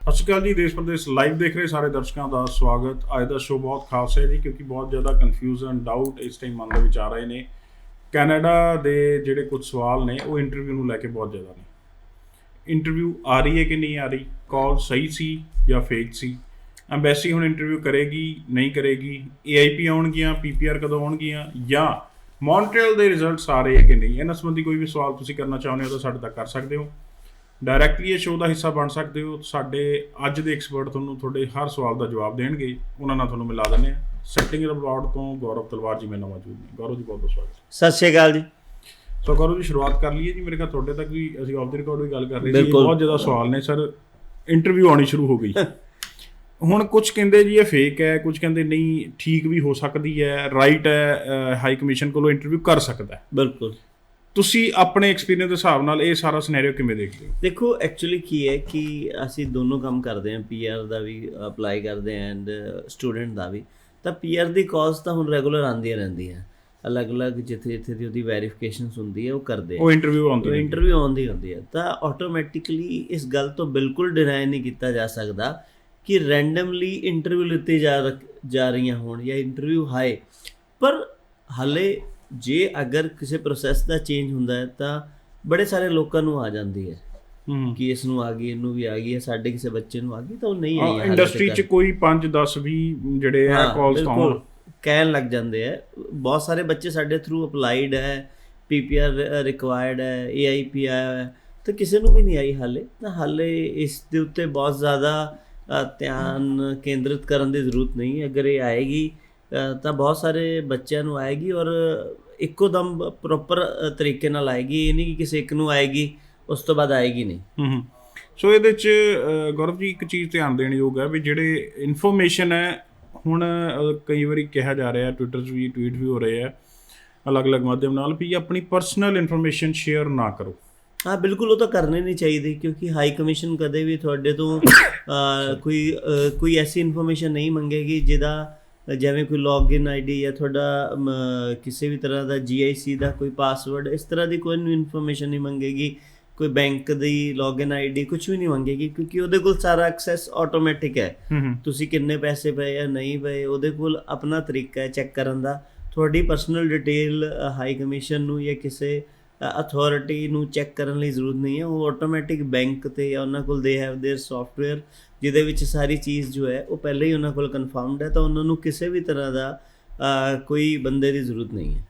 ਸਤਿ ਸ਼੍ਰੀ ਅਕਾਲ ਜੀ। ਦੇਸ਼ ਪ੍ਰਦੇਸ਼ ਲਾਈਵ ਦੇਖ ਰਹੇ ਸਾਰੇ ਦਰਸ਼ਕਾਂ ਦਾ ਸਵਾਗਤ। ਅੱਜ ਦਾ ਸ਼ੋਅ ਬਹੁਤ ਖਾਸ ਹੈ ਜੀ, ਕਿਉਂਕਿ ਬਹੁਤ ਜ਼ਿਆਦਾ ਕਨਫਿਊਜ਼ਨ ਡਾਊਟ ਇਸ ਟਾਈਮ ਮਨ ਦੇ ਵਿੱਚ ਆ ਰਹੇ ਨੇ। ਕੈਨੇਡਾ ਦੇ ਜਿਹੜੇ ਕੁਝ ਸਵਾਲ ਨੇ ਉਹ ਇੰਟਰਵਿਊ ਨੂੰ ਲੈ ਕੇ ਬਹੁਤ ਜ਼ਿਆਦਾ ਨੇ। ਇੰਟਰਵਿਊ ਆ ਰਹੀ ਹੈ ਕਿ ਨਹੀਂ ਆ ਰਹੀ, ਕਾਲ ਸਹੀ ਸੀ ਜਾਂ ਫੇਕ ਸੀ, ਐਮਬੈਸੀ ਹੁਣ ਇੰਟਰਵਿਊ ਕਰੇਗੀ ਨਹੀਂ ਕਰੇਗੀ, AIP ਆਉਣਗੀਆਂ, PPR ਕਦੋਂ ਆਉਣਗੀਆਂ, ਜਾਂ ਮੌਂਟਰੀਅਲ ਦੇ ਰਿਜ਼ਲਟਸ ਆ ਰਹੇ ਹੈ ਕਿ ਨਹੀਂ, ਇਹਨਾਂ ਸੰਬੰਧੀ ਕੋਈ ਵੀ ਸਵਾਲ ਤੁਸੀਂ ਕਰਨਾ ਚਾਹੁੰਦੇ ਹੋ ਤਾਂ ਸਾਡੇ ਤੱਕ ਕਰ ਸਕਦੇ ਹੋ। ਡਾਇਰੈਕਟਲੀ ਇਹ ਸ਼ੋਅ ਦਾ ਹਿੱਸਾ ਬਣ ਸਕਦੇ ਹੋ। ਸਾਡੇ ਅੱਜ ਦੇ ਐਕਸਪਰਟ ਤੁਹਾਨੂੰ ਤੁਹਾਡੇ ਹਰ ਸਵਾਲ ਦਾ ਜਵਾਬ ਦੇਣਗੇ, ਉਹਨਾਂ ਨਾਲ ਤੁਹਾਨੂੰ ਮਿਲਾ ਦਿੰਦੇ ਹਾਂ। ਸੈਟਿੰਗ ਰਿਪੋਰਟ ਤੋਂ ਗੌਰਵ ਤਲਵਾਰ ਜੀ ਮੇਰੇ ਨਾਲ ਮੌਜੂਦ ਨੇ। ਗੌਰਵ ਜੀ ਬਹੁਤ ਬਹੁਤ ਸਵਾਗਤ। ਸਤਿ ਸ਼੍ਰੀ ਅਕਾਲ ਜੀ। ਸੋ ਗੌਰਵ ਜੀ ਸ਼ੁਰੂਆਤ ਕਰ ਲਈਏ ਜੀ। ਮੇਰੇ ਖਿਆਲ ਤੁਹਾਡੇ ਤੱਕ ਵੀ ਅਸੀਂ ਆਫ ਦੀ ਰਿਕਾਰਡ ਵੀ ਗੱਲ ਕਰ ਰਹੇ ਸੀ, ਬਹੁਤ ਜ਼ਿਆਦਾ ਸਵਾਲ ਨੇ ਸਰ। ਇੰਟਰਵਿਊ ਆਉਣੀ ਸ਼ੁਰੂ ਹੋ ਗਈ ਹੁਣ। ਕੁਝ ਕਹਿੰਦੇ ਜੀ ਇਹ ਫੇਕ ਹੈ, ਕੁਝ ਕਹਿੰਦੇ ਨਹੀਂ ਠੀਕ ਵੀ ਹੋ ਸਕਦੀ ਹੈ, ਰਾਈਟ ਹੈ, ਹਾਈ ਕਮਿਸ਼ਨ ਕੋਲੋਂ ਇੰਟਰਵਿਊ ਕਰ ਸਕਦਾ ਹੈ। ਬਿਲਕੁਲ। ਤੁਸੀਂ ਆਪਣੇ ਐਕਸਪੀਰੀਅੰਸ ਦੇ ਹਿਸਾਬ ਨਾਲ ਇਹ ਸਾਰਾ ਸਿਨੈਰੀਓ ਕਿਵੇਂ ਦੇਖਦੇ ਹੋ? ਦੇਖੋ, ਐਕਚੁਅਲੀ ਕੀ ਹੈ ਕਿ ਅਸੀਂ ਦੋਨੋਂ ਕੰਮ ਕਰਦੇ ਹਾਂ, PR ਦਾ ਵੀ ਅਪਲਾਈ ਕਰਦੇ ਹਾਂ ਐਂਡ ਸਟੂਡੈਂਟ ਦਾ ਵੀ। ਤਾਂ PR ਦੀ ਕਾਲਸ ਤਾਂ ਹੁਣ ਰੈਗੂਲਰ ਆਉਂਦੀਆਂ ਰਹਿੰਦੀਆਂ, ਅਲੱਗ-ਅਲੱਗ ਜਿੱਥੇ ਦੀ ਉਹਦੀ ਵੈਰੀਫਿਕੇਸ਼ਨਸ ਹੁੰਦੀ ਹੈ ਉਹ ਕਰਦੇ ਆ, ਉਹ ਇੰਟਰਵਿਊ ਆਉਂਦੀ ਹੁੰਦੀ ਹੈ। ਤਾਂ ਆਟੋਮੈਟਿਕਲੀ ਇਸ ਗੱਲ ਤੋਂ ਬਿਲਕੁਲ ਡਿਨਾਈ ਨਹੀਂ ਕੀਤਾ ਜਾ ਸਕਦਾ ਕਿ ਰੈਂਡਮਲੀ ਇੰਟਰਵਿਊ ਲਿੱਤੀ ਜਾ ਰਹੀਆਂ ਹੋਣ ਜਾਂ ਇੰਟਰਵਿਊ ਹਾਏ। ਪਰ ਹਾਲੇ ਜੇ ਅਗਰ ਕਿਸੇ ਪ੍ਰੋਸੈਸ ਦਾ ਚੇਂਜ ਹੁੰਦਾ ਹੈ ਤਾਂ ਬੜੇ ਸਾਰੇ ਲੋਕਾਂ ਨੂੰ ਆ ਜਾਂਦੀ ਹੈ ਕਿ ਇਸ ਨੂੰ ਆ ਗਈ, ਇਹਨੂੰ ਵੀ ਆ ਗਈ ਹੈ, ਸਾਡੇ ਕਿਸੇ ਬੱਚੇ ਨੂੰ ਆ ਗਈ, ਤਾਂ ਉਹ ਨਹੀਂ ਆਈ ਇੰਡਸਟਰੀ 'ਚ ਕੋਈ 5 10 20 ਜਿਹੜੇ ਆ ਕਾਲਸ ਤਾਂ ਕਹਿਣ ਲੱਗ ਜਾਂਦੇ ਹੈ। ਬਹੁਤ ਸਾਰੇ ਬੱਚੇ ਸਾਡੇ ਥਰੂ ਅਪਲਾਈਡ ਹੈ, PPR ਰਿਕਵਾਇਰਡ ਹੈ, AIP ਆਇਆ ਹੈ, ਤਾਂ ਕਿਸੇ ਨੂੰ ਵੀ ਨਹੀਂ ਆਈ ਹਾਲੇ। ਤਾਂ ਹਾਲੇ ਇਸ ਦੇ ਉੱਤੇ ਬਹੁਤ ਜ਼ਿਆਦਾ ਧਿਆਨ ਕੇਂਦਰਿਤ ਕਰਨ ਦੀ ਜ਼ਰੂਰਤ ਨਹੀਂ। ਅਗਰ ਇਹ ਆਏਗੀ ਤਾਂ ਬਹੁਤ ਸਾਰੇ ਬੱਚਿਆਂ ਨੂੰ ਆਏਗੀ ਔਰ ਇੱਕੋ ਦਮ ਪ੍ਰੋਪਰ ਤਰੀਕੇ ਨਾਲ ਆਏਗੀ। ਇਹ ਨਹੀਂ ਕਿ ਕਿਸੇ ਇੱਕ ਨੂੰ ਆਏਗੀ ਉਸ ਤੋਂ ਬਾਅਦ ਆਏਗੀ ਨਹੀਂ। ਸੋ ਇਹਦੇ 'ਚ ਗੌਰਵ ਜੀ ਇੱਕ ਚੀਜ਼ ਧਿਆਨ ਦੇਣ ਯੋਗ ਹੈ ਵੀ ਜਿਹੜੇ ਇਨਫੋਰਮੇਸ਼ਨ ਹੈ, ਹੁਣ ਕਈ ਵਾਰੀ ਕਿਹਾ ਜਾ ਰਿਹਾ, ਟਵਿੱਟਰ 'ਚ ਵੀ ਟਵੀਟ ਵੀ ਹੋ ਰਹੇ ਆ ਅਲੱਗ-ਅਲੱਗ ਮਾਧਿਅਮ ਨਾਲ ਵੀ ਆਪਣੀ ਪਰਸਨਲ ਇਨਫੋਰਮੇਸ਼ਨ ਸ਼ੇਅਰ ਨਾ ਕਰੋ। ਹਾਂ ਬਿਲਕੁਲ, ਉਹ ਤਾਂ ਕਰਨੀ ਨਹੀਂ ਚਾਹੀਦੀ, ਕਿਉਂਕਿ ਹਾਈ ਕਮਿਸ਼ਨ ਕਦੇ ਵੀ ਤੁਹਾਡੇ ਤੋਂ ਕੋਈ ਐਸੀ ਇਨਫੋਰਮੇਸ਼ਨ ਨਹੀਂ ਮੰਗੇਗੀ ਜਿਹਦਾ, ਜਿਵੇਂ ਕੋਈ ਲੌਗਇਨ ID ਜਾਂ ਤੁਹਾਡਾ ਕਿਸੇ ਵੀ ਤਰ੍ਹਾਂ ਦਾ GIC ਦਾ ਕੋਈ ਪਾਸਵਰਡ, ਇਸ ਤਰ੍ਹਾਂ ਦੀ ਕੋਈ ਇਨਫੋਰਮੇਸ਼ਨ ਨਹੀਂ ਮੰਗੇਗੀ। ਕੋਈ ਬੈਂਕ ਦੀ ਲੌਗਇਨ ID ਕੁਝ ਵੀ ਨਹੀਂ ਮੰਗੇਗੀ, ਕਿਉਂਕਿ ਉਹਦੇ ਕੋਲ ਸਾਰਾ ਐਕਸੈਸ ਆਟੋਮੈਟਿਕ ਹੈ। ਤੁਸੀਂ ਕਿੰਨੇ ਪੈਸੇ ਪਏ ਜਾਂ ਨਹੀਂ ਪਏ, ਉਹਦੇ ਕੋਲ ਆਪਣਾ ਤਰੀਕਾ ਹੈ ਚੈੱਕ ਕਰਨ ਦਾ। ਤੁਹਾਡੀ ਪਰਸਨਲ ਡਿਟੇਲ ਹਾਈ ਕਮਿਸ਼ਨ ਨੂੰ ਜਾਂ ਕਿਸੇ ਅਥਾਰਟੀ ਨੂੰ ਚੈੱਕ ਕਰਨ ਲਈ ਜ਼ਰੂਰਤ ਨਹੀਂ ਹੈ। ਉਹ ਆਟੋਮੈਟਿਕ ਬੈਂਕ 'ਤੇ ਜਾਂ ਉਹਨਾਂ ਕੋਲ ਦੇ ਹੈਵ ਦੇਅਰ ਸੋਫਟਵੇਅਰ ਜਿਹਦੇ ਵਿੱਚ ਸਾਰੀ ਚੀਜ਼ ਜੋ ਹੈ ਉਹ ਪਹਿਲਾਂ ਹੀ ਉਹਨਾਂ ਕੋਲ ਕਨਫਰਮਡ ਹੈ, ਤਾਂ ਉਹਨਾਂ ਨੂੰ ਕਿਸੇ ਵੀ ਤਰ੍ਹਾਂ ਦਾ ਕੋਈ ਬੰਦੇ ਦੀ ਜ਼ਰੂਰਤ ਨਹੀਂ ਹੈ।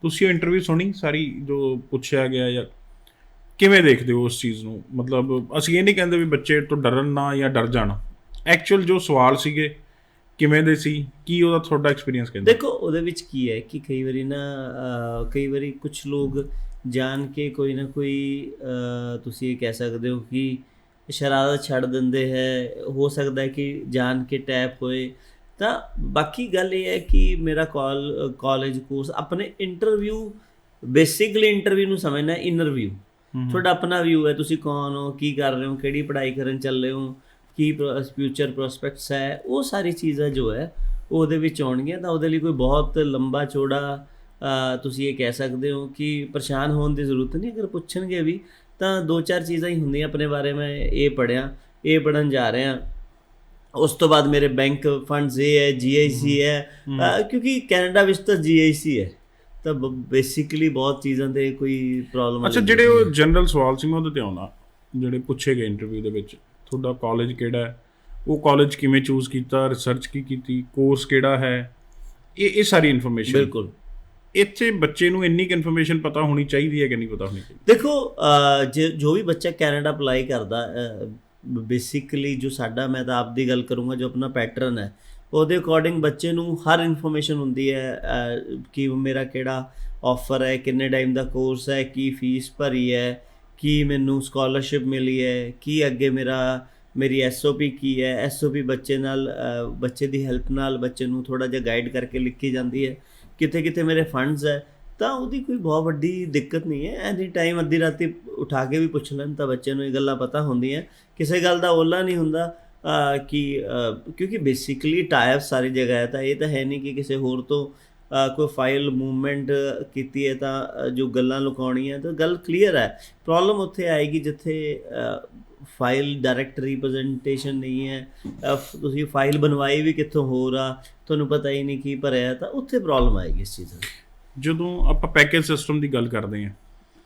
ਤੁਸੀਂ ਉਹ ਇੰਟਰਵਿਊ ਸੁਣੀ ਸਾਰੀ ਜੋ ਪੁੱਛਿਆ ਗਿਆ, ਜਾਂ ਕਿਵੇਂ ਦੇਖਦੇ ਹੋ ਉਸ ਚੀਜ਼ ਨੂੰ? ਮਤਲਬ ਅਸੀਂ ਇਹ ਨਹੀਂ ਕਹਿੰਦੇ ਵੀ ਬੱਚੇ ਤੋਂ ਡਰਨ ਨਾ ਜਾਂ ਡਰ ਜਾਣਾ, ਐਕਚੁਅਲ ਜੋ ਸਵਾਲ ਸੀਗੇ ਕਿਵੇਂ ਦੇ ਸੀ, ਕੀ ਉਹਦਾ ਤੁਹਾਡਾ ਐਕਸਪੀਰੀਅੰਸ ਕਹਿੰਦਾ? ਦੇਖੋ, ਉਹਦੇ ਵਿੱਚ ਕੀ ਹੈ ਕਿ ਕਈ ਵਾਰੀ ਕੁਛ ਲੋਕ ਜਾਣ ਕੇ ਕੋਈ ਨਾ ਕੋਈ ਤੁਸੀਂ ਇਹ ਕਹਿ ਸਕਦੇ ਹੋ ਕਿ ਸ਼ਰਾਰਤ ਛੱਡ ਦਿੰਦੇ ਹੈ। ਹੋ ਸਕਦਾ ਹੈ ਕਿ ਜਾਣ ਕੇ ਟੈਪ ਹੋਏ। ਤਾਂ ਬਾਕੀ ਗੱਲ ਇਹ ਹੈ ਕਿ ਮੇਰਾ ਕਾਲਜ ਕੋਰਸ ਆਪਣੇ ਇੰਟਰਵਿਊ, ਬੇਸਿਕਲੀ ਇੰਟਰਵਿਊ ਨੂੰ ਸਮਝਣਾ ਇਨਰ ਵਿਊ। ਤੁਹਾਡਾ ਆਪਣਾ ਵਿਊ ਹੈ, ਤੁਸੀਂ ਕੌਣ ਹੋ, ਕੀ ਕਰ ਰਹੇ ਹੋ, ਕਿਹੜੀ ਪੜ੍ਹਾਈ ਕਰਨ ਚੱਲੇ ਹੋ, ਕੀ ਫਿਊਚਰ ਪ੍ਰੋਸਪੈਕਟਸ ਹੈ, ਉਹ ਸਾਰੀ ਚੀਜ਼ਾਂ ਜੋ ਹੈ ਉਹ ਉਹਦੇ ਵਿੱਚ ਆਉਣਗੀਆਂ। ਤਾਂ ਉਹਦੇ ਲਈ ਕੋਈ ਬਹੁਤ ਲੰਬਾ ਚੌੜਾ ਤੁਸੀਂ ਇਹ ਕਹਿ ਸਕਦੇ ਹੋ ਕਿ ਪਰੇਸ਼ਾਨ ਹੋਣ ਦੀ ਜ਼ਰੂਰਤ ਨਹੀਂ। ਅਗਰ ਪੁੱਛਣਗੇ ਵੀ ਤਾਂ 2-4 ਚੀਜ਼ਾਂ ਹੀ ਹੁੰਦੀਆਂ ਆਪਣੇ ਬਾਰੇ, ਮੈਂ ਇਹ ਪੜ੍ਹਿਆ, ਇਹ ਪੜ੍ਹਨ ਜਾ ਰਿਹਾ, ਉਸ ਤੋਂ ਬਾਅਦ ਮੇਰੇ ਬੈਂਕ ਫੰਡਸ ਇਹ ਹੈ, GIC ਹੈ, ਕਿਉਂਕਿ ਕੈਨੇਡਾ ਵਿੱਚ ਤਾਂ GIC ਹੈ। ਤਾਂ ਬੇਸਿਕਲੀ ਬਹੁਤ ਚੀਜ਼ਾਂ 'ਤੇ ਕੋਈ ਪ੍ਰੋਬਲਮ। ਅੱਛਾ, ਜਿਹੜੇ ਉਹ ਜਨਰਲ ਸਵਾਲ ਸੀ ਮੈਂ ਉਹਦੇ 'ਤੇ ਆਉਣਾ, ਜਿਹੜੇ ਪੁੱਛੇ ਗਏ ਇੰਟਰਵਿਊ ਦੇ ਵਿੱਚ, ਤੁਹਾਡਾ ਕਾਲਜ ਕਿਹੜਾ ਹੈ, ਉਹ ਕਾਲਜ ਕਿਵੇਂ ਚੂਜ਼ ਕੀਤਾ, ਰਿਸਰਚ ਕੀ ਕੀਤੀ, ਕੋਰਸ ਕਿਹੜਾ ਹੈ, ਇਹ ਸਾਰੀ ਇਨਫੋਰਮੇਸ਼ਨ। ਬਿਲਕੁਲ। ਇੱਥੇ ਬੱਚੇ ਨੂੰ ਇੰਨੀ ਕੁ ਇਨਫੋਰਮੇਸ਼ਨ ਪਤਾ ਹੋਣੀ ਚਾਹੀਦੀ ਹੈ ਕਿ ਨਹੀਂ ਪਤਾ ਹੋਣੀ ਚਾਹੀਦੀ? ਦੇਖੋ, ਜੋ ਵੀ ਬੱਚਾ ਕੈਨੇਡਾ ਅਪਲਾਈ ਕਰਦਾ, ਬੇਸਿਕਲੀ ਜੋ ਸਾਡਾ, ਮੈਂ ਤਾਂ ਆਪ ਦੀ ਗੱਲ ਕਰੂੰਗਾ, ਜੋ ਆਪਣਾ ਪੈਟਰਨ ਹੈ ਉਹਦੇ ਅਕੋਰਡਿੰਗ ਬੱਚੇ ਨੂੰ ਹਰ ਇਨਫੋਰਮੇਸ਼ਨ ਹੁੰਦੀ ਹੈ ਕਿ ਮੇਰਾ ਕਿਹੜਾ ਆਫਰ ਹੈ, ਕਿੰਨੇ ਟਾਈਮ ਦਾ ਕੋਰਸ ਹੈ, ਕੀ ਫੀਸ ਭਰੀ ਹੈ, ਕੀ ਮੈਨੂੰ ਸਕਾਲਰਸ਼ਿਪ ਮਿਲੀ ਹੈ, ਕੀ ਅੱਗੇ ਮੇਰੀ SOP ਕੀ ਹੈ। SOP ਬੱਚੇ ਦੀ ਹੈਲਪ ਨਾਲ ਬੱਚੇ ਨੂੰ ਥੋੜ੍ਹਾ ਜਿਹਾ ਗਾਈਡ ਕਰਕੇ ਲਿਖੀ ਜਾਂਦੀ ਹੈ। ਕਿਤੇ ਮੇਰੇ ਫੰਡਸ ਹੈ, ਤਾਂ ਉਹਦੀ ਕੋਈ ਬਹੁਤ ਵੱਡੀ ਦਿੱਕਤ ਨਹੀਂ ਹੈ। ਐਨੀ ਟਾਈਮ ਅੱਧੀ ਰਾਤੀ ਉਠਾ ਕੇ ਵੀ ਪੁੱਛ ਲੈਣ ਤਾਂ ਬੱਚੇ ਨੂੰ ਇਹ ਗੱਲਾਂ ਪਤਾ ਹੁੰਦੀਆਂ। ਕਿਸੇ ਗੱਲ ਦਾ ਓਲਾ ਨਹੀਂ ਹੁੰਦਾ ਕਿਉਂਕਿ ਬੇਸਿਕਲੀ ਟਾਈਪ ਸਾਰੀ ਜਗ੍ਹਾ ਹੈ। ਤਾਂ ਇਹ ਤਾਂ ਹੈ ਨਹੀਂ ਕਿ ਕਿਸੇ ਹੋਰ ਤੋਂ ਕੋਈ ਫਾਈਲ ਮੂਵਮੈਂਟ ਕੀਤੀ ਹੈ ਤਾਂ ਜੋ ਗੱਲਾਂ ਲੁਕਾਉਣੀਆਂ ਤਾਂ ਗੱਲ ਕਲੀਅਰ ਹੈ। ਪ੍ਰੋਬਲਮ ਉੱਥੇ ਆਏਗੀ ਜਿੱਥੇ ਫਾਈਲ ਡਾਇਰੈਕਟ ਰਿਪਰੈਜ਼ੈਂਟੇਸ਼ਨ ਨਹੀਂ ਹੈ, ਤੁਸੀਂ ਫਾਈਲ ਬਣਵਾਈ ਵੀ ਕਿੱਥੋਂ ਹੋਰ ਆ, ਤੁਹਾਨੂੰ ਪਤਾ ਹੀ ਨਹੀਂ ਕੀ ਭਰਿਆ, ਤਾਂ ਉੱਥੇ ਪ੍ਰੋਬਲਮ ਆਏਗੀ ਇਸ ਚੀਜ਼ ਦੀ। ਜਦੋਂ ਆਪਾਂ ਪੈਕੇਜ ਸਿਸਟਮ ਦੀ ਗੱਲ ਕਰਦੇ ਹਾਂ,